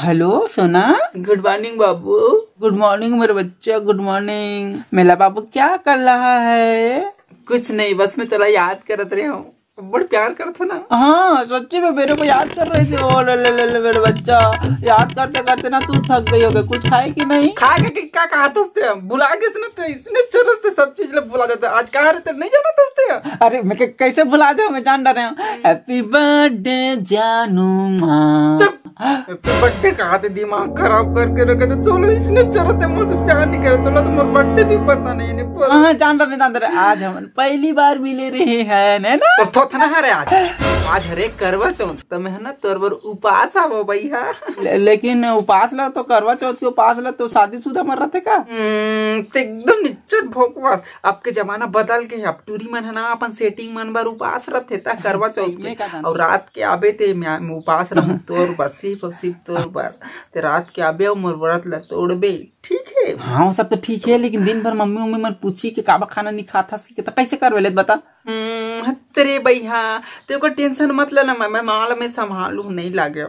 Hello सोना। Good morning बाबू। Good morning मेरे बच्चा, गुड मॉर्निंग। मेरा बाबू क्या कर रहा है? कुछ नहीं, बस मैं तेरा याद करत रही हूँ। बड़ प्यार करता ना। हाँ सच्ची में मेरे को याद कर रहे थे। ओ ले मेरे बच्चा, याद करते करते ना तू थक गई होगी। कुछ खाए कि नहीं? खा के क्या कहा थसते बुला के तो इसने चरसते सब चीज भुला जाता। आज कहा रहते नहीं जाना थसते। अरे मैं कैसे भुला जाऊँ, मैं जान रहा हूँ। हैप्पी बर्थडे जानू माँ। हैप्पी बर्थडे कहा थे, दिमाग खराब करके रखे थे। तो इसने चरते मुझसे प्यार नहीं करे। तो तुम्हारा बर्थडे भी पता नहीं। हाँ जान रहे आज हम पहली बार मिले रहे हैं ना। तो ना हरे आज हरे करवा चौथ तो मैं ना तोर बर उपास आवो भैया। लेकिन उपास ला तो करवा चौथ के उपास ला तो शादीशुदा मर रहे का? एकदम निच्चट भोकवास। अब के जमाना बदल के अब टूरी मन है ना अपन सेटिंग मन बार उपास रहते ता करवा चौथ में। और रात के आबे ते मैं उपास रहूं तोर बर सिर्फ तोर बर ते रात के आबे और मोर व्रत ला तोड़बे। ठीक है। हाँ वो सब तो ठीक है, लेकिन दिन भर मम्मी मन पूछी कि काबा खाना नहीं खाता तो कैसे करवे ले बता। तेरे भैया तेरे को टेंशन मत लेना, मैं माल में संभालू नहीं लागे।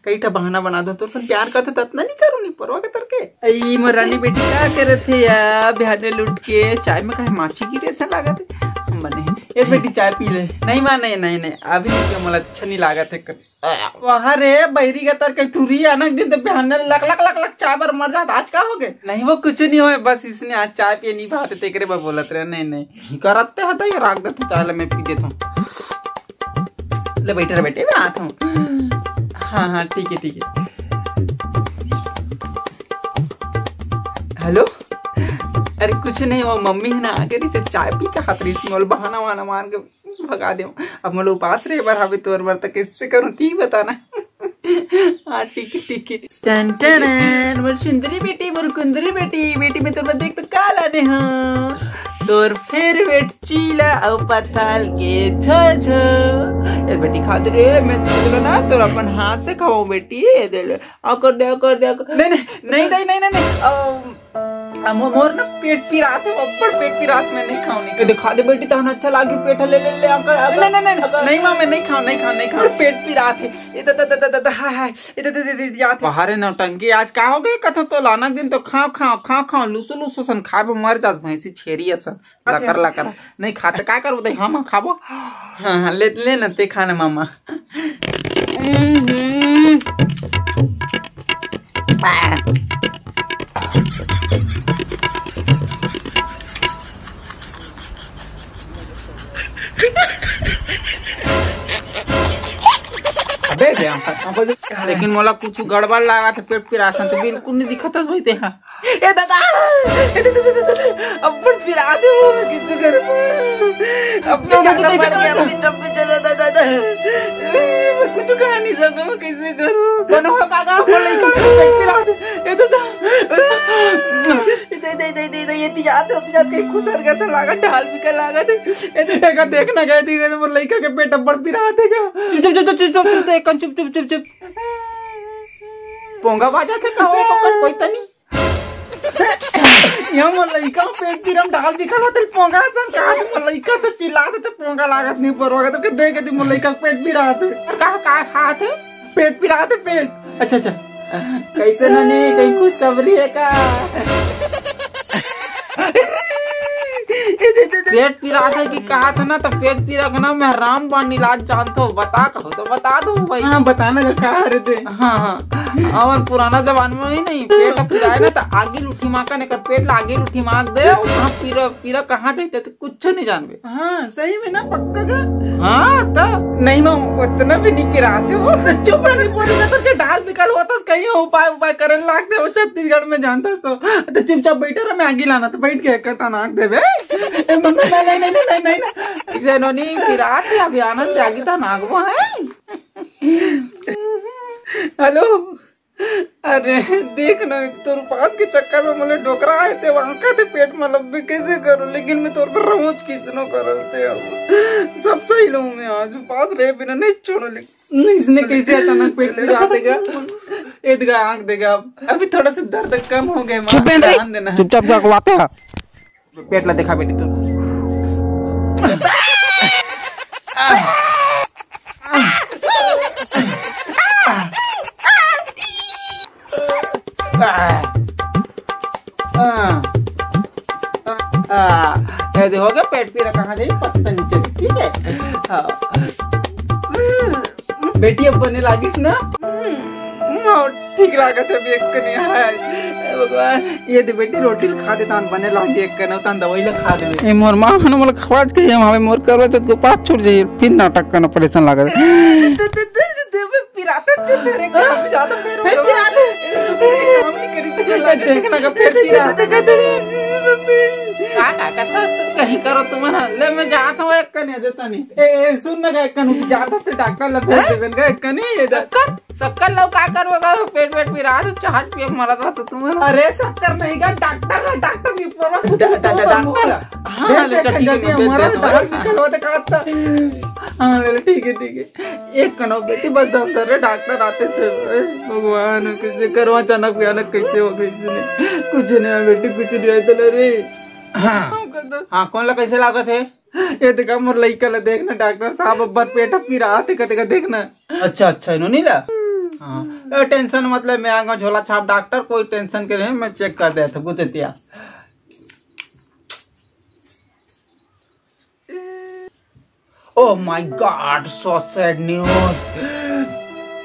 कई ठा बहाना बना दो तो प्यार करते तो इतना नहीं करूँ, नहीं परवाह कर के। आई मोरानी बेटी क्या करे थे यार, बिहाने लुट के चाय में कहे माछी की रेसा लागा थे। हम बने एक बेटी चाय पी ले। नहीं माँ नहीं अभी मतलब अच्छा नहीं लागा थे। वहाँ रे बहरी का तर के टूरी आना दिन तो बिहाने लक चाय पर मर जाता। आज का हो गए? नहीं वो कुछ नहीं हो, बस इसने आज चाय पिए नहीं भाते तेरे पर बोलत रहे। नहीं करते है तो ये राख देते चाय मैं पी देता हूँ। ले बैठे रहे बेटे, मैं आता हूँ। हाँ ठीक है। हेलो, अरे कुछ नहीं, वो मम्मी है ना आगे रही से चाय पी के हाथ रही इसमें बहाना वहाना मार के भगा दे। अब मैं उपास रहे बार हवे तोर बार तक किससे करूँ ती बताना। हाँ ठीक है। टन टन मोर सुंदरी बेटी, मोर कुंदरी बेटी में तो मैं देख तो का लाने हो तोर फेवरेट चीला और पताल के छो ये बेटी खा दे रे। मैं तो ना तोर अपन हाथ से खाऊं बेटी। दे ले कर दे। नहीं मोर ना पेट पी रात है, बड़ पेट पी रात में नहीं खाऊं। दिखा दे बेटी तहन अच्छा लागे पेट ले नहीं माँ मैं नहीं खाऊं। पेट पी रात है। बाहर नौटंकी आज का हो गए कथो तो लाना दिन तो खाओ लूसो सन खा मर जा भैंसी छेरी सन लकर नहीं खाते का कर बताई। हाँ खाबो। हाँ ले ना ते खाने मामा। लेकिन मोला कुछ गड़बड़ लगा था, पेट पिरासन तो बिल्कुल नहीं दिखा था। देखा ए दादा अब पिरा दो किसी कर अब कुछ कह नहीं सकूं, मैं कैसे करूं? बनो काका बोले पेट पिरा दो। ए दादा ये जाते खुसर कैसा लागा ढाल भी का लागा थे। ए देखना गए थे वो लड़का के पेट बड़ पिरा देगा। चुप पोंगा बाजा थे का कोई तनी यहाँ लड़का पेट पीरम ढाल दिखा थे पोंगा सन कहा लड़का तो चिल्ला थे पोंगा लागत नहीं परवाह तो देखे थे लड़का पेट पी रहा थे। कहा खा थे पेट पी रहा थे पेट। अच्छा कैसे नहीं कहीं खुशखबरी है का? पेट पीरा था कि कहा था ना तो पेट पीरा का ना मैं राम बाण इलाज जानता हूँ। बता कहो तो बता दो भाई। हाँ बताना का कहा रहे थे। हाँ और पुराना जमाने में नहीं पेट पीरा ना तो आगे लुठी माँ का नहीं पेट आगे लुठी मार दे। वहाँ पीरा कहाँ जाते तो कुछ नहीं जानवे। हाँ सही में ना पक्का का। हाँ तो नहीं मैं उतना भी नहीं पीरा थे वो। चुप नहीं बोली ना तो ढाल बिकल होता कहीं उपाय करे लागते वो छत्तीसगढ़ में जानता तो चुपचाप बैठे रहा। मैं आगे लाना तो बैठ के कहता नाक देवे। नहीं विराट अभी आनंद जागी था नागवा है। हेलो अरे देख ना तोर पास के चक्कर में मुझे डोकरा आए थे वहां का थे पेट में लब्बे कैसे करूं, लेकिन मैं तोर पर रोज किसनो करते अब सब सही लूं मैं आज पास रहे बिना नहीं छोड़ो। इसने कैसे अचानक पेट में जा देगा एदगा आंख देगा। अभी थोड़ा सा दर्द कम हो गए मां ध्यान देना। चुपचाप गवाते हैं पेट ला देखा बेटी तो ऐसे हो गया, पेट पीरा कहाँ जाइए पता नहीं चली, ठीक है। हाँ बेटी अब बने लागिस ना, ठीक लागत है एक कने। हाय भगवान, ये दे बेटी रोटी खा दे तान बने लागी एक कने, तान दवाई ला खा दे। ए मोर मां हन मोल खवाज के हम हमें मोर करवा चत को पास छूट जाई, फिर नाटक करना परेशान लागत। पिराता छे मेरे काम ज्यादा फिर पिराता काम नहीं करी तो देखना का फिर पिराता का कहीं करो तुम ना ले, मैं जाता हूँ एक कने देता नहीं। ए सुन ना एक कने जाता से डॉक्टर ला भेज देबन का एक कने ये शक्कर लो का करवागा, पेट पिरा दो चाहत पे मरा था तो तुम। अरे शक्कर नहीं का डॉक्टर की परवा डॉक्टर। हां ले ठीक है मरा निकलवाते काटता। हां ले ठीक है एक कनो बेटी बस डॉक्टर डॉक्टर आते थे। भगवान कैसे करवा अचानक भयानक कैसे हो गई इसने, कुछ नहीं बेटी कुछ नहीं आया रे। हाँ कौन ला कैसे लागत है ये देखा मोर लइका ला देखना, डॉक्टर साहब अब्बर पेट पीरा आते कते देखना। अच्छा अच्छा इन्हों नहीं ला। हाँ टेंशन मतलब मैं आऊंगा झोला छाप डॉक्टर, कोई टेंशन के नहीं, मैं चेक कर देता गुतेतिया। Oh my god so sad news.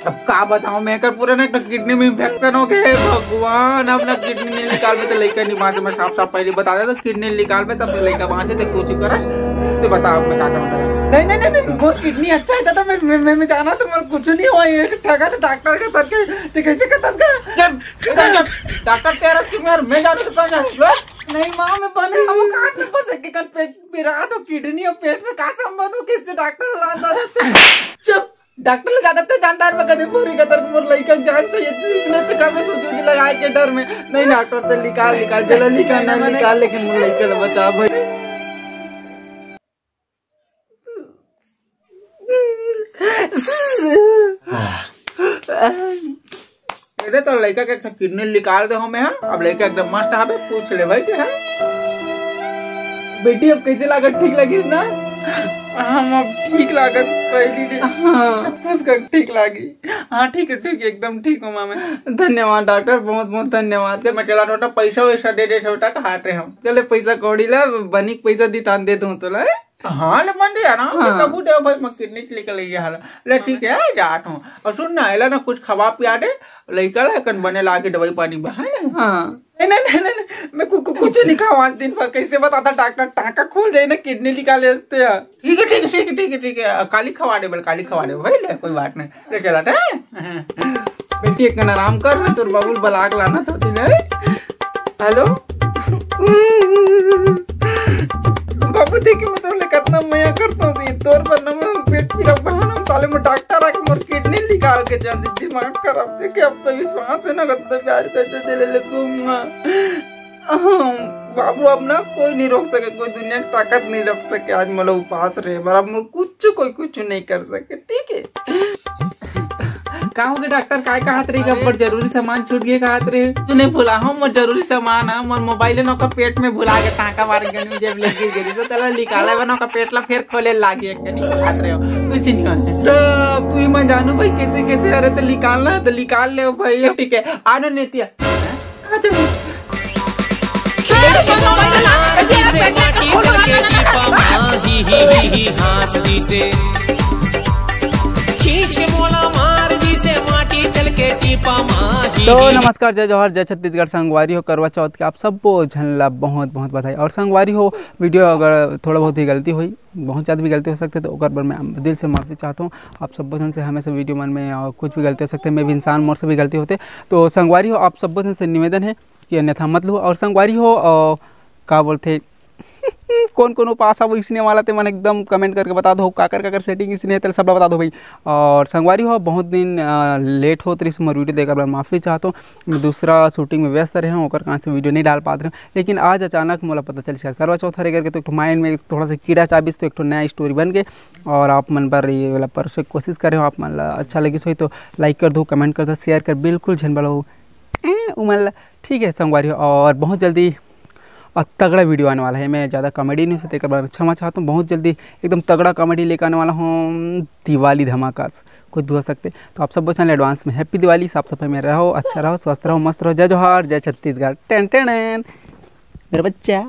अब का बताऊं मैं कर पूरा ना किडनी में इंफेक्शन हो गया। भगवान अब ना किडनी नहीं निकाल में तो लड़का नहीं वहां से, मैं साफ साफ पहले बता देता किडनी निकाल में तब लड़का वहां से कुछ करस तो बताओ मैं क्या करूं। नहीं वो किडनी अच्छा है तो मैं जाना तो मेरे कुछ नहीं हुआ, ये ठगा तो डॉक्टर का तरके तो कैसे करता डॉक्टर तेरा की मैं जाने तो कौन जाने नहीं मां मैं बने हम काट नहीं फंसे के कल पेट पिरा तो किडनी और पेट से का संबंध हो, किससे डॉक्टर लाता रहते। चुप डॉक्टर लगा देते जानदार में कदे पूरी कदर मोर लइका जान चाहिए इसने तो कभी सोचो लगाए के डर में नहीं डॉक्टर तो निकाल जल्दी निकाल लेकिन मोर लइका बचा भाई। इधर तो लड़का के किडनी निकाल दे हमें। अब लड़का एकदम मस्त है, पूछ ले भाई क्या बेटी अब कैसे लागत, ठीक लगी ना? हम अब ठीक लागत पहली ठीक लगी। हाँ ठीक है एकदम ठीक हूँ मैं। धन्यवाद डॉक्टर, बहुत बहुत धन्यवाद। मैं चला छोटा पैसा वैसा दे छोटा कहा थे हम चले पैसा कौड़ी ला बनी पैसा दी तान दे दूं तो ला। हाँ ले बन दिया ना कबू दे भाई, मैं किडनी निकल ले ठीक है जाता हूँ। और सुन ना एला ना कुछ खवा पिया दे लड़का कन बने लाके दवाई पानी बहाए। हाँ नहीं मैं कुछ नहीं खाऊं आज दिन भर, कैसे बताता डॉक्टर टाका खोल जाए ना किडनी निकाले हंसते हैं। ठीक है काली खवा दे भाई ले कोई बात नहीं ले चला था। बेटी एक आराम कर मैं तोर बाबुल बलाक लाना तो हेलो बाबू देखिए मैं तो कितना मया करता हूँ तोर पर न पेट पीरा बहाना साले में डॉक्टर आके मोर किडनी निकाल के जा दिमाग खराब देखे अब तो विश्वास है ना कत्ता प्यार करते दे ले लूंगा। बाबू अब ना कोई नहीं रोक सके, कोई दुनिया की ताकत नहीं रोक सके। आज मतलब उपास रहे बराबर कुछ नहीं कर सके। ठीक है कहा होगे डॉक्टर काय कहत रही बड़ जरूरी सामान छूट गए कहत रहे तू नहीं भूला हम मोर जरूरी सामान है मोर मोबाइल न का पेट में भुला के टाका मार गनी जब लग गई तो तला निकाला बना का पेट ला फिर खोले लागी एक नहीं कहत रहे हो कुछ नहीं है तो तू ही मैं जानू भाई कैसे अरे तो निकालना तो निकाल ले भाई। ठीक है आना नेतिया तो नमस्कार जय जौहर जय छत्तीसगढ़। संगवारी हो करवा चौथ के आप सब झनला बहुत बहुत बधाई। और संगवारी हो वीडियो अगर थोड़ा बहुत ही गलती हुई, बहुत ज़्यादा भी गलती हो सकते तो ओकर पर मैं दिल से माफ़ी चाहता हूँ। आप सब जन से हमेशा वीडियो मन में कुछ भी गलती हो सकते, मैं भी इंसान मोर से भी गलती होते। तो संगवारी हो आप सब जन से निवेदन है कि अन्यथा मत लो। और संगवारी हो का बोलते कौन उपास है वो इसने वाला थे मन एकदम कमेंट करके बता दो काकर सेटिंग इसने तो सब बता दो भाई। और संगवारी हो बहुत दिन लेट हो तो इस वीडियो देखकर मैं माफ़ी चाहता हूँ। मैं दूसरा शूटिंग में व्यस्त रहे हूँ और कहाँ से वीडियो नहीं डाल पाते रहे, लेकिन आज अचानक मोला पता चल शायद करवा चौथ रह करके तो एक माइंड में थोड़ा सा कीड़ा चाबिस तो एक नया स्टोरी बन गए। और आप मन पर ये वाला परसों कोशिश करें, आप मन अच्छा लगी सो तो लाइक कर दो, कमेंट कर दो, शेयर कर बिल्कुल झन बड़ो उमल। ठीक है संगवारी हो और बहुत जल्दी तगड़ा वीडियो आने वाला है। मैं ज़्यादा कॉमेडी नहीं होता एक बार क्षमा चाहता हूँ, बहुत जल्दी एकदम तगड़ा कॉमेडी लेकर आने वाला हूँ। दिवाली धमाका कुछ भी हो सकते। तो आप सब चैनल एडवांस में हैप्पी दिवाली। साफ सफाई में रहो, अच्छा रहो, स्वस्थ रहो, मस्त रहो। जय जौहर जय छत्तीसगढ़। टेन टेन मेरा बच्चा।